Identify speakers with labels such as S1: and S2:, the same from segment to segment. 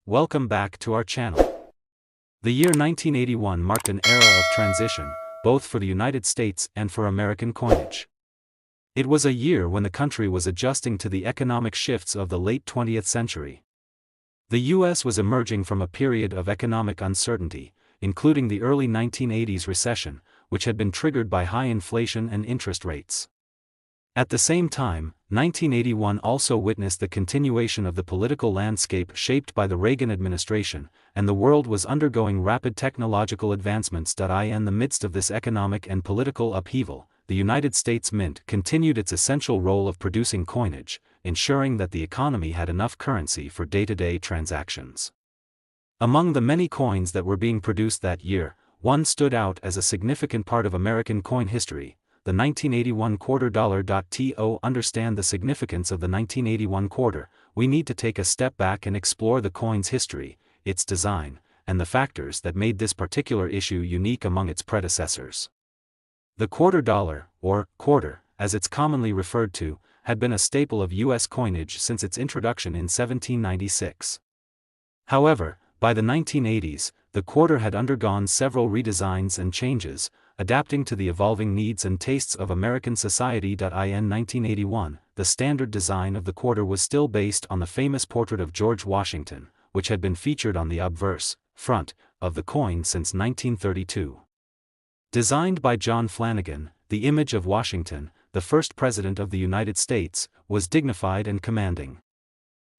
S1: Welcome back to our channel. The year 1981 marked an era of transition, both for the United States and for American coinage. It was a year when the country was adjusting to the economic shifts of the late 20th century. The U.S. was emerging from a period of economic uncertainty, including the early 1980s recession, which had been triggered by high inflation and interest rates. At the same time, 1981 also witnessed the continuation of the political landscape shaped by the Reagan administration, and the world was undergoing rapid technological advancements. In the midst of this economic and political upheaval, the United States Mint continued its essential role of producing coinage, ensuring that the economy had enough currency for day-to-day transactions. Among the many coins that were being produced that year, one stood out as a significant part of American coin history: the 1981 quarter dollar. To understand the significance of the 1981 quarter, we need to take a step back and explore the coin's history, its design, and the factors that made this particular issue unique among its predecessors. The quarter dollar, or quarter, as it's commonly referred to, had been a staple of U.S. coinage since its introduction in 1796. However, by the 1980s, the quarter had undergone several redesigns and changes, adapting to the evolving needs and tastes of American society. In 1981, the standard design of the quarter was still based on the famous portrait of George Washington, which had been featured on the obverse, front, of the coin since 1932. Designed by John Flanagan, the image of Washington, the first president of the United States, was dignified and commanding.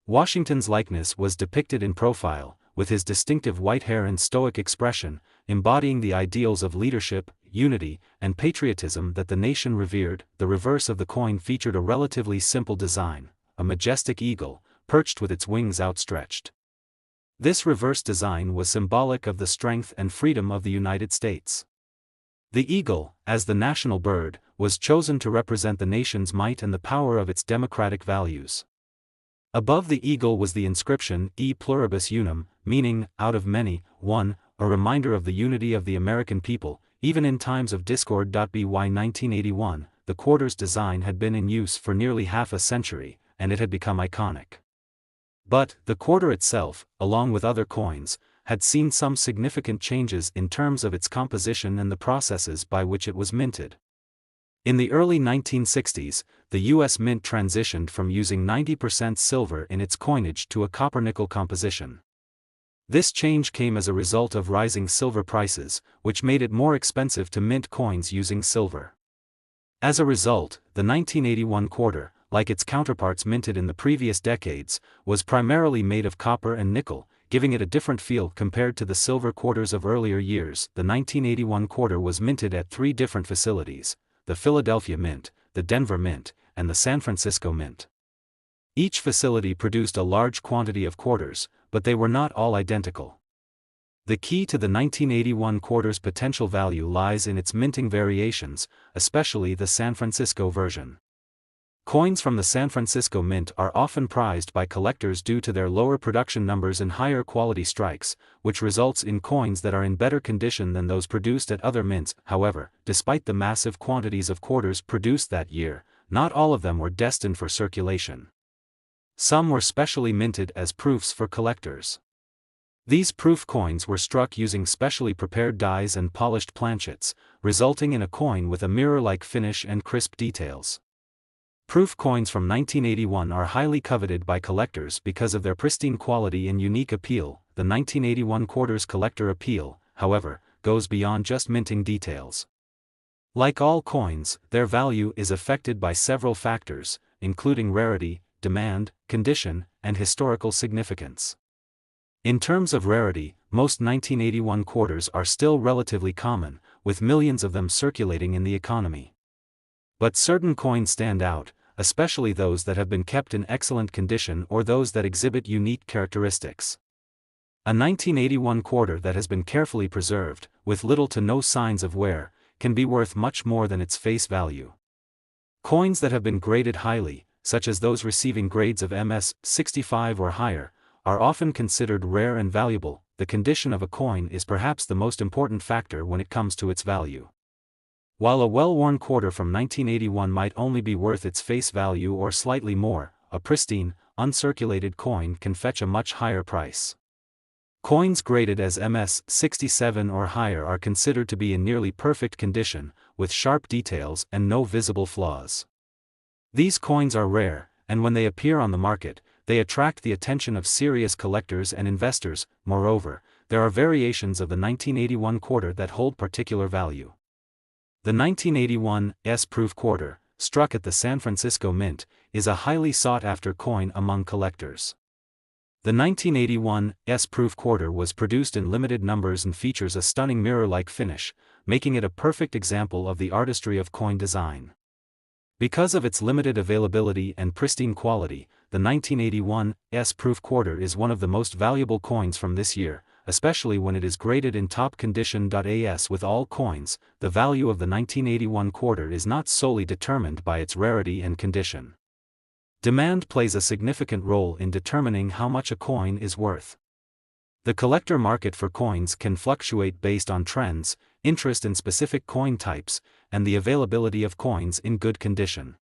S1: Washington's likeness was depicted in profile, with his distinctive white hair and stoic expression, embodying the ideals of leadership, unity, and patriotism that the nation revered. The reverse of the coin featured a relatively simple design, a majestic eagle, perched with its wings outstretched. This reverse design was symbolic of the strength and freedom of the United States. The eagle, as the national bird, was chosen to represent the nation's might and the power of its democratic values. Above the eagle was the inscription E pluribus unum, meaning, out of many, one, a reminder of the unity of the American people, even in times of discord. By 1981, the quarter's design had been in use for nearly half a century, and it had become iconic. But, the quarter itself, along with other coins, had seen some significant changes in terms of its composition and the processes by which it was minted. In the early 1960s, the U.S. Mint transitioned from using 90% silver in its coinage to a copper-nickel composition. This change came as a result of rising silver prices, which made it more expensive to mint coins using silver. As a result, the 1981 quarter, like its counterparts minted in the previous decades, was primarily made of copper and nickel, giving it a different feel compared to the silver quarters of earlier years. The 1981 quarter was minted at 3 different facilities: the Philadelphia Mint, the Denver Mint, and the San Francisco Mint. Each facility produced a large quantity of quarters, but they were not all identical. The key to the 1981 quarter's potential value lies in its minting variations, especially the San Francisco version. Coins from the San Francisco Mint are often prized by collectors due to their lower production numbers and higher quality strikes, which results in coins that are in better condition than those produced at other mints. However, despite the massive quantities of quarters produced that year, not all of them were destined for circulation. Some were specially minted as proofs for collectors. These proof coins were struck using specially prepared dies and polished planchets, resulting in a coin with a mirror-like finish and crisp details. Proof coins from 1981 are highly coveted by collectors because of their pristine quality and unique appeal. The 1981 quarter's collector appeal, however, goes beyond just minting details. Like all coins, their value is affected by several factors, including rarity, demand, condition, and historical significance. In terms of rarity, most 1981 quarters are still relatively common, with millions of them circulating in the economy. But certain coins stand out, especially those that have been kept in excellent condition or those that exhibit unique characteristics. A 1981 quarter that has been carefully preserved, with little to no signs of wear, can be worth much more than its face value. Coins that have been graded highly, such as those receiving grades of MS 65 or higher, are often considered rare and valuable. The condition of a coin is perhaps the most important factor when it comes to its value. While a well-worn quarter from 1981 might only be worth its face value or slightly more, a pristine, uncirculated coin can fetch a much higher price. Coins graded as MS 67 or higher are considered to be in nearly perfect condition, with sharp details and no visible flaws. These coins are rare, and when they appear on the market, they attract the attention of serious collectors and investors. Moreover, there are variations of the 1981 quarter that hold particular value. The 1981 S-proof quarter, struck at the San Francisco Mint, is a highly sought-after coin among collectors. The 1981 S-proof quarter was produced in limited numbers and features a stunning mirror-like finish, making it a perfect example of the artistry of coin design. Because of its limited availability and pristine quality, the 1981 S-proof quarter is one of the most valuable coins from this year, especially when it is graded in top condition. As with all coins, the value of the 1981 quarter is not solely determined by its rarity and condition. Demand plays a significant role in determining how much a coin is worth. The collector market for coins can fluctuate based on trends, interest in specific coin types, and the availability of coins in good condition.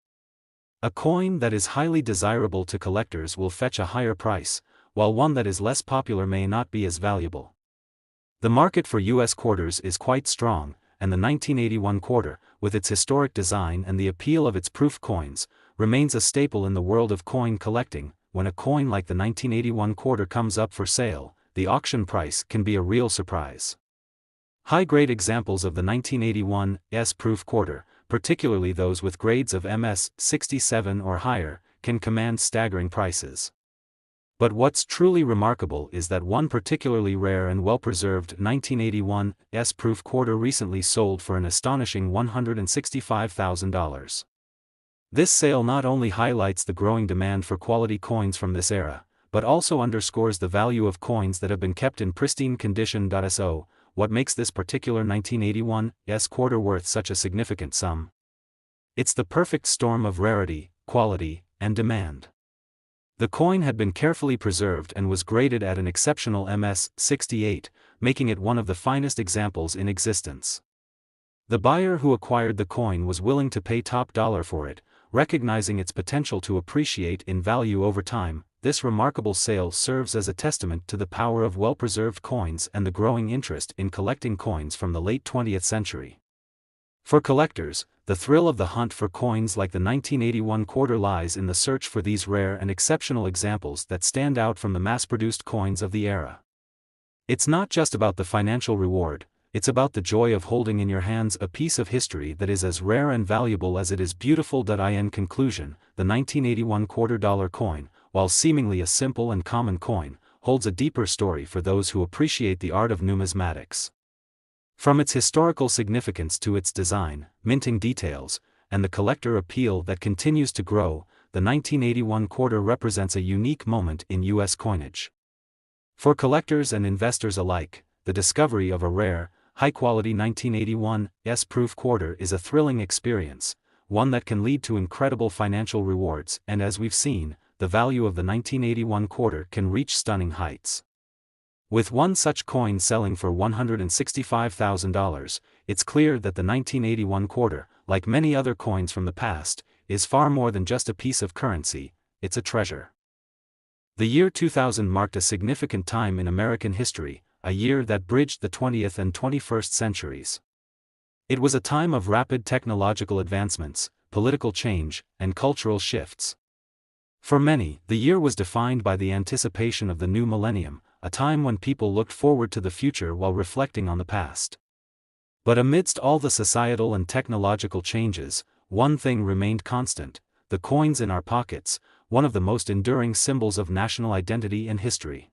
S1: A coin that is highly desirable to collectors will fetch a higher price, while one that is less popular may not be as valuable. The market for U.S. quarters is quite strong, and the 1981 quarter, with its historic design and the appeal of its proof coins, remains a staple in the world of coin collecting. When a coin like the 1981 quarter comes up for sale, the auction price can be a real surprise. High-grade examples of the 1981 S-proof quarter, particularly those with grades of MS 67 or higher, can command staggering prices. But what's truly remarkable is that one particularly rare and well-preserved 1981 S-proof quarter recently sold for an astonishing $165,000. This sale not only highlights the growing demand for quality coins from this era, but also underscores the value of coins that have been kept in pristine condition. So, what makes this particular 1981 S quarter worth such a significant sum? It's the perfect storm of rarity, quality, and demand. The coin had been carefully preserved and was graded at an exceptional MS 68, making it one of the finest examples in existence. The buyer who acquired the coin was willing to pay top dollar for it, recognizing its potential to appreciate in value over time. This remarkable sale serves as a testament to the power of well-preserved coins and the growing interest in collecting coins from the late 20th century. For collectors, the thrill of the hunt for coins like the 1981 quarter lies in the search for these rare and exceptional examples that stand out from the mass-produced coins of the era. It's not just about the financial reward, it's about the joy of holding in your hands a piece of history that is as rare and valuable as it is beautiful. In conclusion, the 1981 $quarter coin, while seemingly a simple and common coin, holds a deeper story for those who appreciate the art of numismatics. From its historical significance to its design, minting details, and the collector appeal that continues to grow, the 1981 quarter represents a unique moment in U.S. coinage. For collectors and investors alike, the discovery of a rare, high-quality 1981 S-proof quarter is a thrilling experience, one that can lead to incredible financial rewards, and as we've seen, the value of the 1981 quarter can reach stunning heights. With one such coin selling for $165,000, it's clear that the 1981 quarter, like many other coins from the past, is far more than just a piece of currency, it's a treasure. The year 2000 marked a significant time in American history, a year that bridged the 20th and 21st centuries. It was a time of rapid technological advancements, political change, and cultural shifts. For many, the year was defined by the anticipation of the new millennium, a time when people looked forward to the future while reflecting on the past. But amidst all the societal and technological changes, one thing remained constant: the coins in our pockets, one of the most enduring symbols of national identity and history.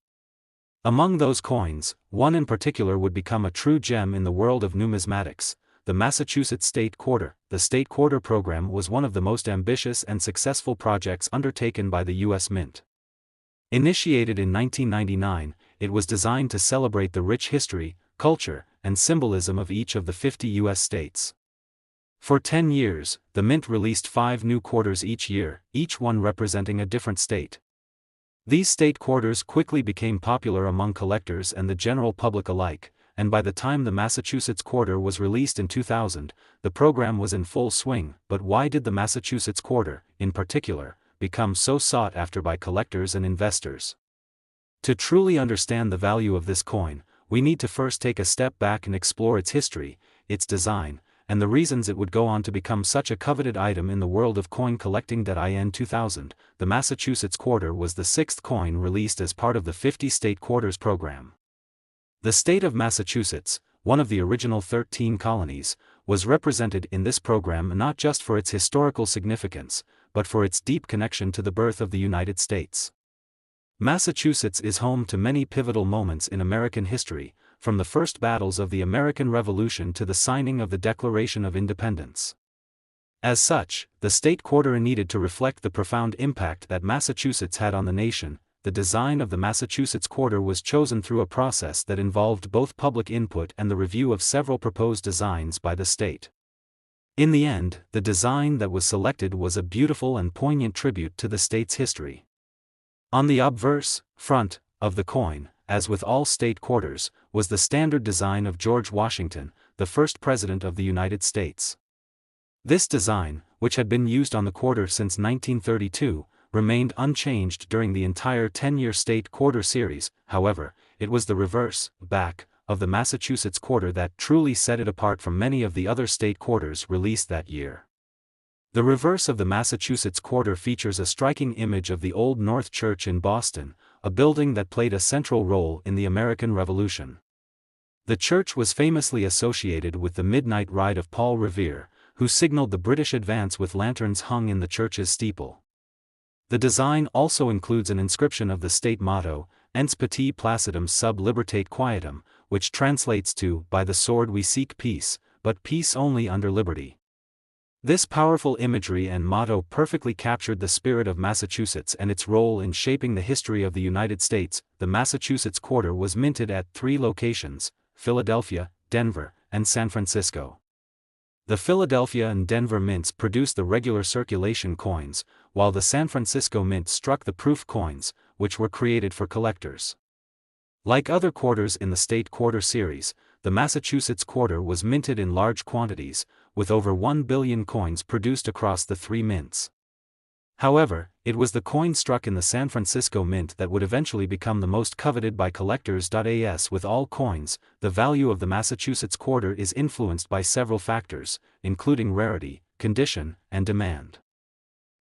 S1: Among those coins, one in particular would become a true gem in the world of numismatics: the Massachusetts State Quarter. The State Quarter program was one of the most ambitious and successful projects undertaken by the U.S. Mint. Initiated in 1999, it was designed to celebrate the rich history, culture, and symbolism of each of the 50 U.S. states. For 10 years, the Mint released 5 new quarters each year, each one representing a different state. These state quarters quickly became popular among collectors and the general public alike, and by the time the Massachusetts Quarter was released in 2000, the program was in full swing. But why did the Massachusetts Quarter, in particular, become so sought after by collectors and investors? To truly understand the value of this coin, we need to first take a step back and explore its history, its design, and the reasons it would go on to become such a coveted item in the world of coin collecting. In 2000, the Massachusetts quarter was the sixth coin released as part of the 50-state quarters program. The state of Massachusetts, one of the original 13 colonies, was represented in this program not just for its historical significance, but for its deep connection to the birth of the United States. Massachusetts is home to many pivotal moments in American history, from the first battles of the American Revolution to the signing of the Declaration of Independence. As such, the state quarter needed to reflect the profound impact that Massachusetts had on the nation. The design of the Massachusetts quarter was chosen through a process that involved both public input and the review of several proposed designs by the state. In the end, the design that was selected was a beautiful and poignant tribute to the state's history. On the obverse front of the coin, as with all state quarters, was the standard design of George Washington, the first president of the United States. This design, which had been used on the quarter since 1932, remained unchanged during the entire 10-year state quarter series. However, it was the reverse back of the Massachusetts quarter that truly set it apart from many of the other state quarters released that year. The reverse of the Massachusetts quarter features a striking image of the Old North Church in Boston, a building that played a central role in the American Revolution. The church was famously associated with the Midnight Ride of Paul Revere, who signaled the British advance with lanterns hung in the church's steeple. The design also includes an inscription of the state motto, Ens Pati Placidum sub Libertate Quietum, which translates to, "By the sword we seek peace, but peace only under liberty." This powerful imagery and motto perfectly captured the spirit of Massachusetts and its role in shaping the history of the United States. The Massachusetts quarter was minted at 3 locations: Philadelphia, Denver, and San Francisco. The Philadelphia and Denver mints produced the regular circulation coins, while the San Francisco mint struck the proof coins, which were created for collectors. Like other quarters in the state quarter series, the Massachusetts quarter was minted in large quantities, with over 1 billion coins produced across the 3 mints. However, it was the coin struck in the San Francisco mint that would eventually become the most coveted by collectors. As with all coins, the value of the Massachusetts quarter is influenced by several factors, including rarity, condition, and demand.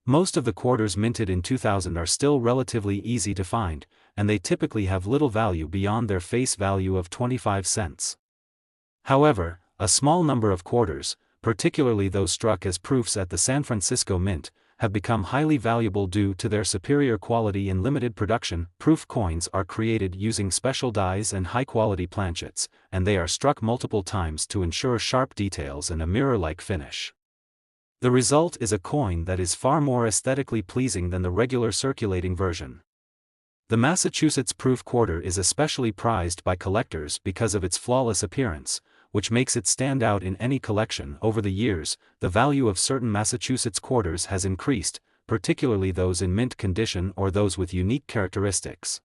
S1: Most of the quarters minted in 2000 are still relatively easy to find, and they typically have little value beyond their face value of 25 cents. However, a small number of quarters, particularly those struck as proofs at the San Francisco Mint, have become highly valuable due to their superior quality in limited production. Proof coins are created using special dies and high-quality planchets, and they are struck multiple times to ensure sharp details and a mirror-like finish. The result is a coin that is far more aesthetically pleasing than the regular circulating version. The Massachusetts proof quarter is especially prized by collectors because of its flawless appearance, which makes it stand out in any collection. Over the years, the value of certain Massachusetts quarters has increased, particularly those in mint condition or those with unique characteristics.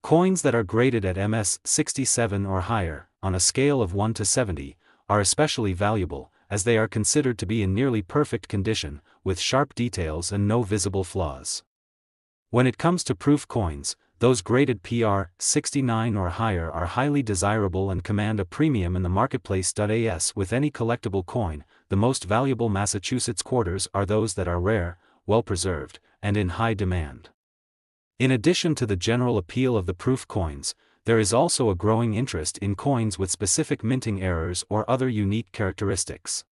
S1: Coins that are graded at MS 67 or higher, on a scale of 1 to 70, are especially valuable, as they are considered to be in nearly perfect condition, with sharp details and no visible flaws. When it comes to proof coins, those graded PR 69 or higher are highly desirable and command a premium in the marketplace. As with any collectible coin, the most valuable Massachusetts quarters are those that are rare, well-preserved, and in high demand. In addition to the general appeal of the proof coins, there is also a growing interest in coins with specific minting errors or other unique characteristics.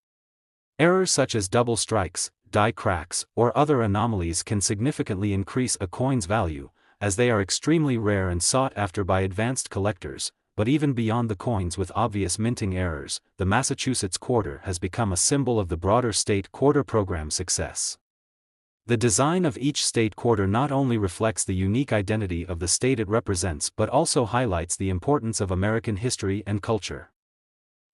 S1: Errors such as double strikes, die cracks, or other anomalies can significantly increase a coin's value, as they are extremely rare and sought after by advanced collectors. But even beyond the coins with obvious minting errors, the Massachusetts quarter has become a symbol of the broader state quarter program success. The design of each state quarter not only reflects the unique identity of the state it represents but also highlights the importance of American history and culture.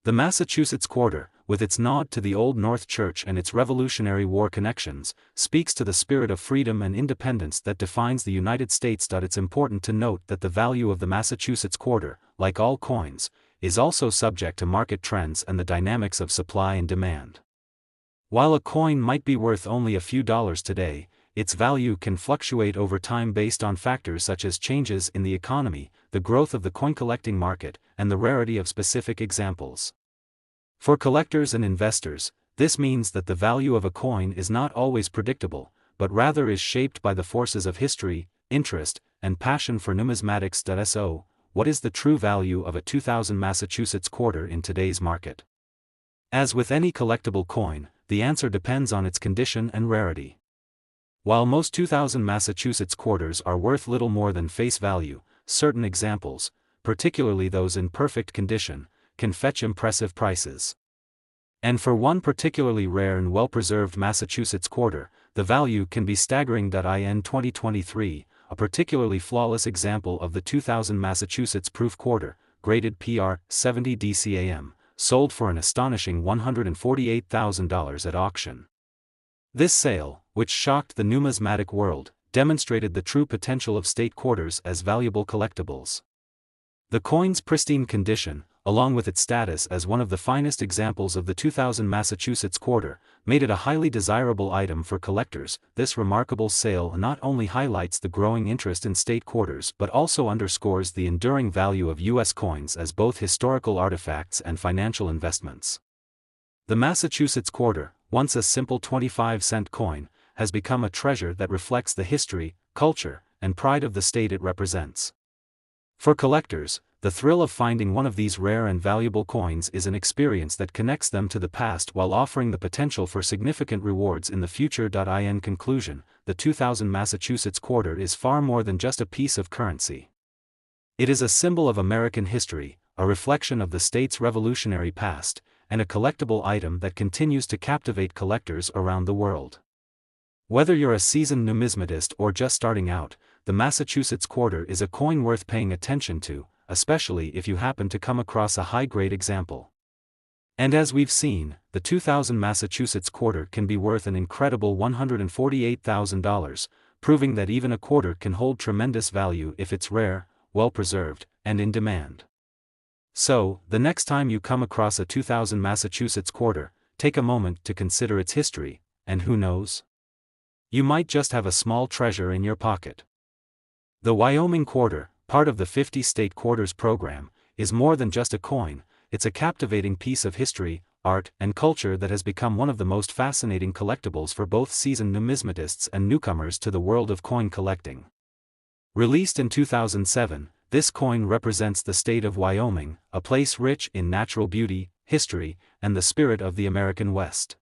S1: The Massachusetts quarter, with its nod to the Old North Church and its Revolutionary War connections, speaks to the spirit of freedom and independence that defines the United States. It's important to note that the value of the Massachusetts quarter, like all coins, is also subject to market trends and the dynamics of supply and demand. While a coin might be worth only a few dollars today, its value can fluctuate over time based on factors such as changes in the economy, the growth of the coin collecting market, and the rarity of specific examples. For collectors and investors, this means that the value of a coin is not always predictable, but rather is shaped by the forces of history, interest, and passion for numismatics. So, what is the true value of a 2000 Massachusetts quarter in today's market? As with any collectible coin, the answer depends on its condition and rarity. While most 2000 Massachusetts quarters are worth little more than face value, certain examples, particularly those in perfect condition, can fetch impressive prices. And for one particularly rare and well-preserved Massachusetts quarter, the value can be staggering. In 2023, a particularly flawless example of the 2000 Massachusetts proof quarter, graded PR 70 DCAM, sold for an astonishing $148,000 at auction. This sale, which shocked the numismatic world, demonstrated the true potential of state quarters as valuable collectibles. The coin's pristine condition, along with its status as one of the finest examples of the 2000 Massachusetts quarter, made it a highly desirable item for collectors. This remarkable sale not only highlights the growing interest in state quarters but also underscores the enduring value of U.S. coins as both historical artifacts and financial investments. The Massachusetts quarter, once a simple 25-cent coin, has become a treasure that reflects the history, culture, and pride of the state it represents. For collectors, the thrill of finding one of these rare and valuable coins is an experience that connects them to the past while offering the potential for significant rewards in the future. In conclusion, the 2000 Massachusetts quarter is far more than just a piece of currency. It is a symbol of American history, a reflection of the state's revolutionary past, and a collectible item that continues to captivate collectors around the world. Whether you're a seasoned numismatist or just starting out, the Massachusetts quarter is a coin worth paying attention to, especially if you happen to come across a high-grade example. And as we've seen, the 2000 Massachusetts quarter can be worth an incredible $148,000, proving that even a quarter can hold tremendous value if it's rare, well-preserved, and in demand. So, the next time you come across a 2000 Massachusetts quarter, take a moment to consider its history, and who knows? You might just have a small treasure in your pocket. The Wyoming quarter, part of the 50 state quarters program, is more than just a coin. It's a captivating piece of history, art, and culture that has become one of the most fascinating collectibles for both seasoned numismatists and newcomers to the world of coin collecting. Released in 2007, this coin represents the state of Wyoming, a place rich in natural beauty, history, and the spirit of the American West.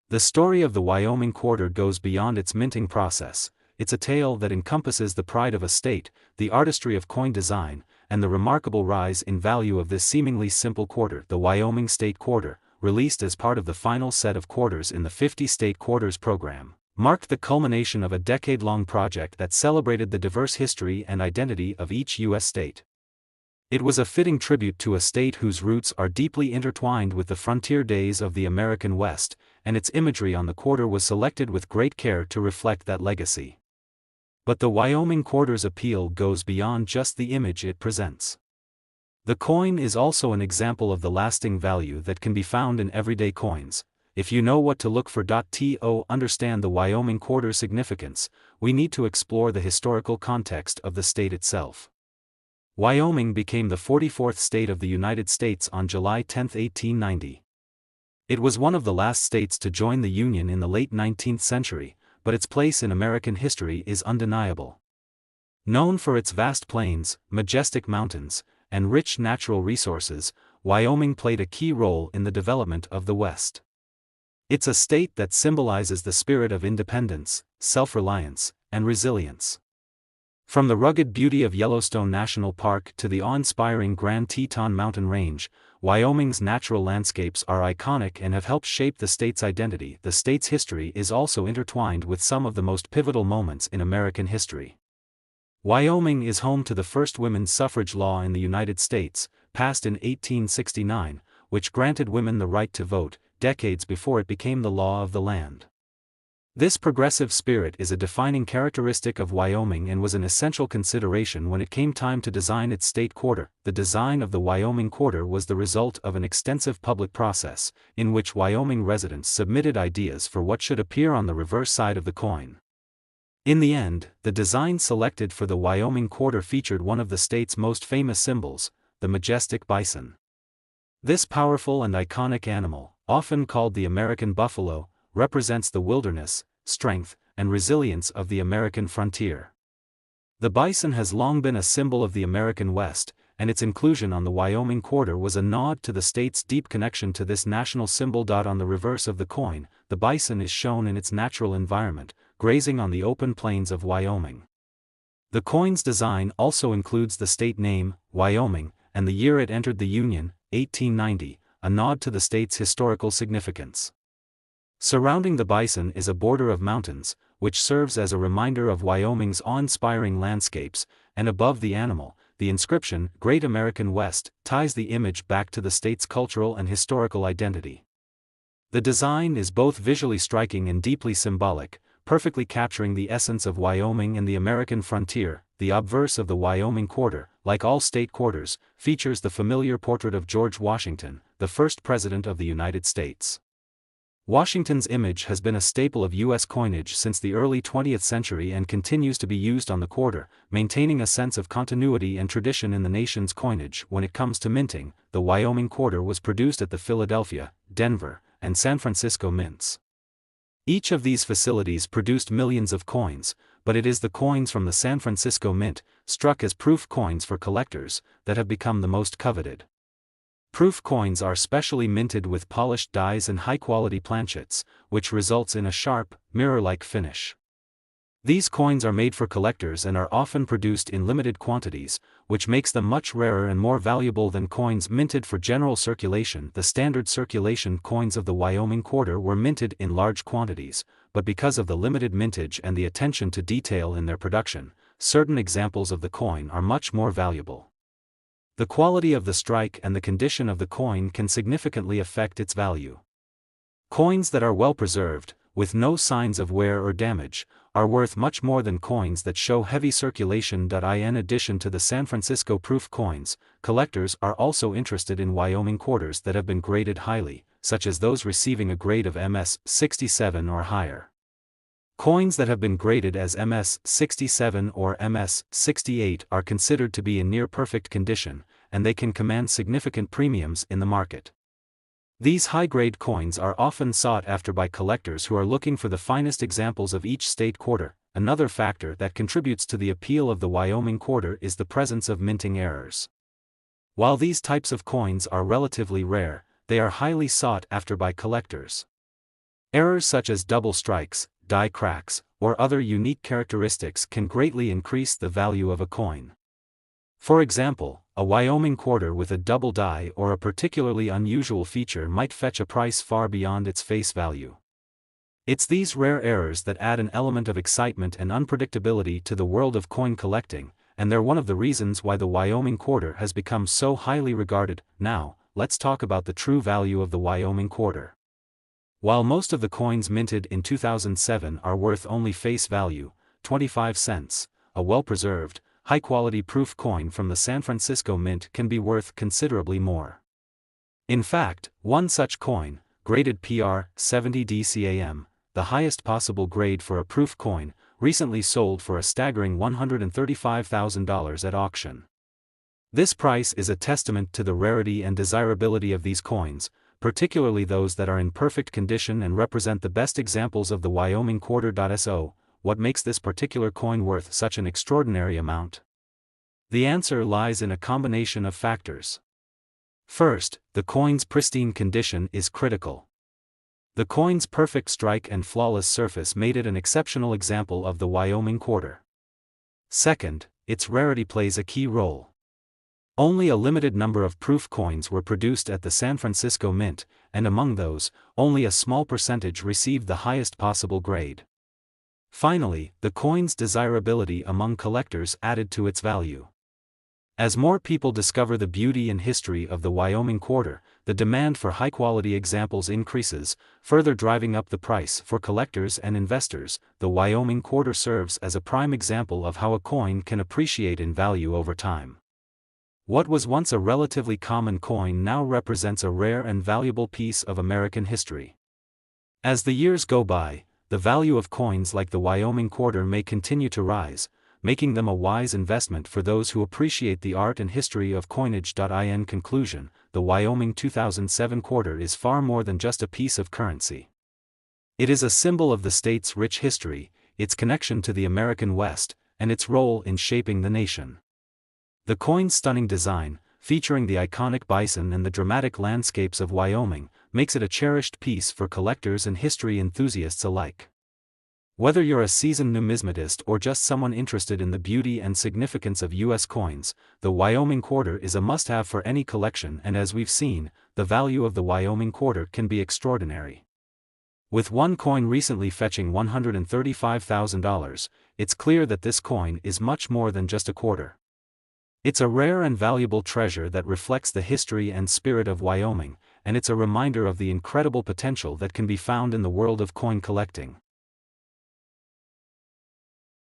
S1: The story of the Wyoming quarter goes beyond its minting process. It's a tale that encompasses the pride of a state, the artistry of coin design, and the remarkable rise in value of this seemingly simple quarter. The Wyoming State Quarter, released as part of the final set of quarters in the 50 State Quarters program, marked the culmination of a decade-long project that celebrated the diverse history and identity of each U.S. state. It was a fitting tribute to a state whose roots are deeply intertwined with the frontier days of the American West, and its imagery on the quarter was selected with great care to reflect that legacy. But the Wyoming quarter's appeal goes beyond just the image it presents. The coin is also an example of the lasting value that can be found in everyday coins. If you know what to look for. To understand the Wyoming quarter's significance, we need to explore the historical context of the state itself. Wyoming became the 44th state of the United States on July 10, 1890. It was one of the last states to join the Union in the late 19th century, but its place in American history is undeniable. Known for its vast plains, majestic mountains, and rich natural resources, Wyoming played a key role in the development of the West. It's a state that symbolizes the spirit of independence, self-reliance, and resilience. From the rugged beauty of Yellowstone National Park to the awe-inspiring Grand Teton Mountain Range, Wyoming's natural landscapes are iconic and have helped shape the state's identity. The state's history is also intertwined with some of the most pivotal moments in American history. Wyoming is home to the first women's suffrage law in the United States, passed in 1869, which granted women the right to vote, decades before it became the law of the land. This progressive spirit is a defining characteristic of Wyoming and was an essential consideration when it came time to design its state quarter. The design of the Wyoming quarter was the result of an extensive public process, in which Wyoming residents submitted ideas for what should appear on the reverse side of the coin. In the end, the design selected for the Wyoming quarter featured one of the state's most famous symbols, the majestic bison. This powerful and iconic animal, often called the American buffalo, represents the wilderness, strength, and resilience of the American frontier. The bison has long been a symbol of the American West, and its inclusion on the Wyoming quarter was a nod to the state's deep connection to this national symbol. On the reverse of the coin, the bison is shown in its natural environment, grazing on the open plains of Wyoming. The coin's design also includes the state name, Wyoming, and the year it entered the Union, 1890, a nod to the state's historical significance. Surrounding the bison is a border of mountains, which serves as a reminder of Wyoming's awe-inspiring landscapes, and above the animal, the inscription, Great American West, ties the image back to the state's cultural and historical identity. The design is both visually striking and deeply symbolic, perfectly capturing the essence of Wyoming and the American frontier. The obverse of the Wyoming quarter, like all state quarters, features the familiar portrait of George Washington, the first President of the United States. Washington's image has been a staple of U.S. coinage since the early 20th century and continues to be used on the quarter, maintaining a sense of continuity and tradition in the nation's coinage. When it comes to minting, the Wyoming quarter was produced at the Philadelphia, Denver, and San Francisco mints. Each of these facilities produced millions of coins, but it is the coins from the San Francisco Mint, struck as proof coins for collectors, that have become the most coveted. Proof coins are specially minted with polished dies and high-quality planchets, which results in a sharp, mirror-like finish. These coins are made for collectors and are often produced in limited quantities, which makes them much rarer and more valuable than coins minted for general circulation. The standard circulation coins of the Wyoming quarter were minted in large quantities, but because of the limited mintage and the attention to detail in their production, certain examples of the coin are much more valuable. The quality of the strike and the condition of the coin can significantly affect its value. Coins that are well preserved, with no signs of wear or damage, are worth much more than coins that show heavy circulation. In addition to the San Francisco proof coins, collectors are also interested in Wyoming quarters that have been graded highly, such as those receiving a grade of MS 67 or higher. Coins that have been graded as MS 67 or MS 68 are considered to be in near-perfect condition, and they can command significant premiums in the market. These high-grade coins are often sought after by collectors who are looking for the finest examples of each state quarter. Another factor that contributes to the appeal of the Wyoming quarter is the presence of minting errors. While these types of coins are relatively rare, they are highly sought after by collectors. Errors such as double strikes, die cracks, or other unique characteristics can greatly increase the value of a coin. For example, a Wyoming quarter with a double die or a particularly unusual feature might fetch a price far beyond its face value. It's these rare errors that add an element of excitement and unpredictability to the world of coin collecting, and they're one of the reasons why the Wyoming quarter has become so highly regarded. Now, let's talk about the true value of the Wyoming quarter. While most of the coins minted in 2007 are worth only face value, 25 cents, a well-preserved, high-quality proof coin from the San Francisco Mint can be worth considerably more. In fact, one such coin, graded PR 70 DCAM, the highest possible grade for a proof coin, recently sold for a staggering $135,000 at auction. This price is a testament to the rarity and desirability of these coins, particularly those that are in perfect condition and represent the best examples of the Wyoming quarter. So, what makes this particular coin worth such an extraordinary amount? The answer lies in a combination of factors. First, the coin's pristine condition is critical. The coin's perfect strike and flawless surface made it an exceptional example of the Wyoming quarter. Second, its rarity plays a key role. Only a limited number of proof coins were produced at the San Francisco Mint, and among those, only a small percentage received the highest possible grade. Finally, the coin's desirability among collectors added to its value. As more people discover the beauty and history of the Wyoming quarter, the demand for high-quality examples increases, further driving up the price for collectors and investors. The Wyoming quarter serves as a prime example of how a coin can appreciate in value over time. What was once a relatively common coin now represents a rare and valuable piece of American history. As the years go by, the value of coins like the Wyoming quarter may continue to rise, making them a wise investment for those who appreciate the art and history of coinage. In conclusion, the Wyoming 2007 quarter is far more than just a piece of currency. It is a symbol of the state's rich history, its connection to the American West, and its role in shaping the nation. The coin's stunning design, featuring the iconic bison and the dramatic landscapes of Wyoming, makes it a cherished piece for collectors and history enthusiasts alike. Whether you're a seasoned numismatist or just someone interested in the beauty and significance of U.S. coins, the Wyoming quarter is a must-have for any collection, and as we've seen, the value of the Wyoming quarter can be extraordinary. With one coin recently fetching $135,000, it's clear that this coin is much more than just a quarter. It's a rare and valuable treasure that reflects the history and spirit of Wyoming, and it's a reminder of the incredible potential that can be found in the world of coin collecting.